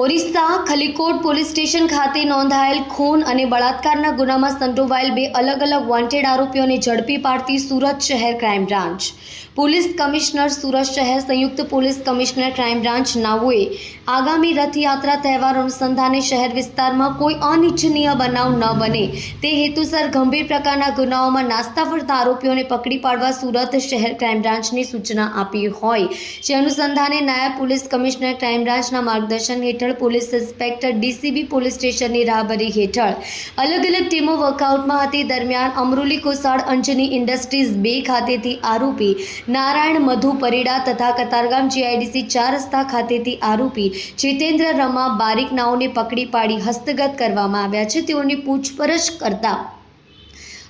Orissa ખલીકોટ police station ખાતે નોંધાયેલ ખૂન અને બળાત્કારના ગુનામાં સંડોવાયેલ બે અલગ અલગ વોન્ટેડ આરોપીઓને ઝડપી પાડતી સુરત શહેર crime branch police commissioner Surat શહેર સંયુક્ત પોલીસ કમિશનર ક્રાઇમ બ્રાન્ચ નાઓએ આગામી રથયાત્રા તહેવાર અનુસંધાને શહેર વિસ્તારમાં કોઈ અનિચ્છનીય બનાવ ન બને તે હેતુસર ગંભીર પ્રકારના ગુનાઓમાં નાસ્તા ફરતા આરોપીઓને પકડી પાડવા સુરત શહેર ક્રાઇમ બ્રાન્ચની સૂચના આપી હોય જે અનુસંધાને નાયબ પોલીસ કમિશનર ક્રાઇમ બ્રાન્ચના માર્ગદર્શન હેઠળ પોલીસ ઇન્સ્પેક્ટર ડીસીબી પોલીસ સ્ટેશનની રાહબરી હેઠળ અલગ અલગ ટીમો વર્કઆઉટમાં હતી। દરમિયાન અમરોલી કોસાડ અંજની ઇન્ડસ્ટ્રીઝ 2 ખાતેથી આરોપી નારાયણ મધુ પરિડા તથા કતારગામ જીઆઈડીસી 4 રસ્તા ખાતેથી આરોપી જીતેન્દ્ર રમા બારીક નાઓને પકડી પાડી હસ્તગત કરવામાં આવ્યા છે। તેઓની પૂછપરછ કરતા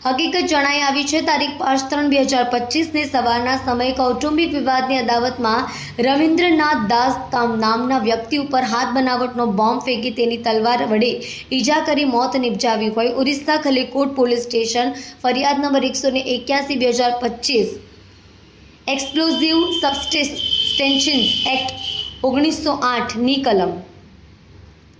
હકીકત જણાઈ આવી છે। તારીખ 5/3/2025 ને સવારના સમયે કૌટુંબિક વિવાદની અદાવતમાં રવિન્દ્રનાથ દાસ નામના વ્યક્તિ ઉપર હાથ બનાવટનો બોમ્બ ફેંકી તેની તલવાર વડે ઈજા કરી મોત નિપજાવી હોય ઓરિસ્સા ખલીકોટ પોલીસ સ્ટેશન ફરિયાદ નંબર 181/2025 એક્સપ્લોઝિવ સબસ્ટેન્શન્સ એક્ટ 1908 ની કલમ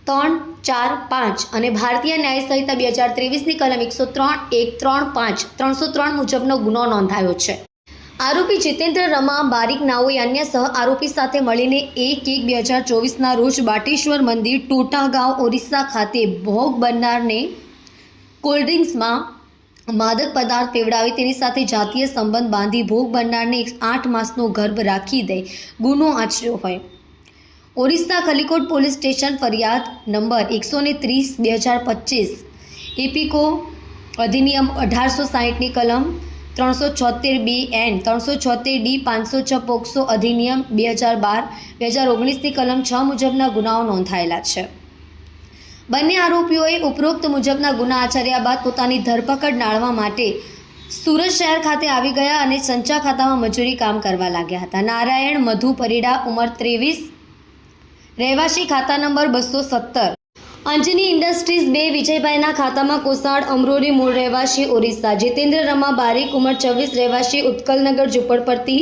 3, 4, 5 અને ભારતીય ન્યાય સંહિતા 2023 ની કલમ 103, 1, 3, 5, 303 મુજબનો ગુનો નોંધાયો છે। આરોપી જીતેન્દ્ર રમા બારીક નાઓએ અન્ય સહ આરોપી સાથે મળીને 1/1/2024 રોજ બાટેશ્વર મંદિર ટોટા ગાંવ ઓરિસ્સા ખાતે ભોગ બનનારને કોલ્ડ્રિંક્સમાં માદક પદાર્થ પીવડાવી તેની સાથે જાતીય સંબંધ બાંધી ભોગ બનનારને 8 માસનો ગર્ભ રાખી દઈ ગુનો આચર્યો હોય ઓરિસ્સા ખલીકોટ પોલીસ સ્ટેશન ફરિયાદ નંબર 130/2025 એપીકો અધિનિયમ 1860 ની કલમ 376(b)(n) 376(d) 506 પોક્સો અધિનિયમ 2012-2019 ની કલમ 6 મુજબના ગુનાઓ નોંધાયેલા છે। બંને આરોપીઓએ ઉપરોક્ત મુજબના ગુના આચર્યા બાદ પોતાની ધરપકડ ટાળવા માટે સુરત શહેર ખાતે આવી ગયા અને સંચા ખાતામાં મજૂરી કામ કરવા લાગ્યા હતા। નારાયણ મધુ પરિડા ઉંમર 23 રહેવાસી ખાતા નંબર 217 અંજની ઇન્ડસ્ટ્રીઝ 2 વિજયભાઈના ખાતામાં કોસાડ અમરોલી મૂળ રહેવાસી ઓરિસ્સા જીતેન્દ્ર રમા બારીક ઉંમર 24 રહેવાસી ઉત્કલનગર ઝુંપડપટ્ટી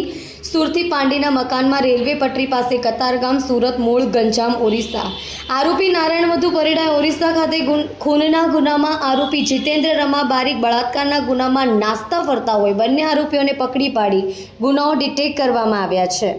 સુરતી પાંડીના મકાનમાં રેલવે પટરી પાસે કતારગામ સુરત મૂળ ગંજામ ઓરિસ્સા। આરોપી નારાયણ મધુ પરિડાએ ઓરિસ્સા ખાતે ખૂનના ગુનામાં આરોપી જીતેન્દ્ર રમા બારીક બળાત્કારના ગુનામાં નાસ્તા ફરતા હોય બંને આરોપીઓને પકડી પાડી ગુનાઓ ડિટેક્ટ કરવામાં આવ્યા છે।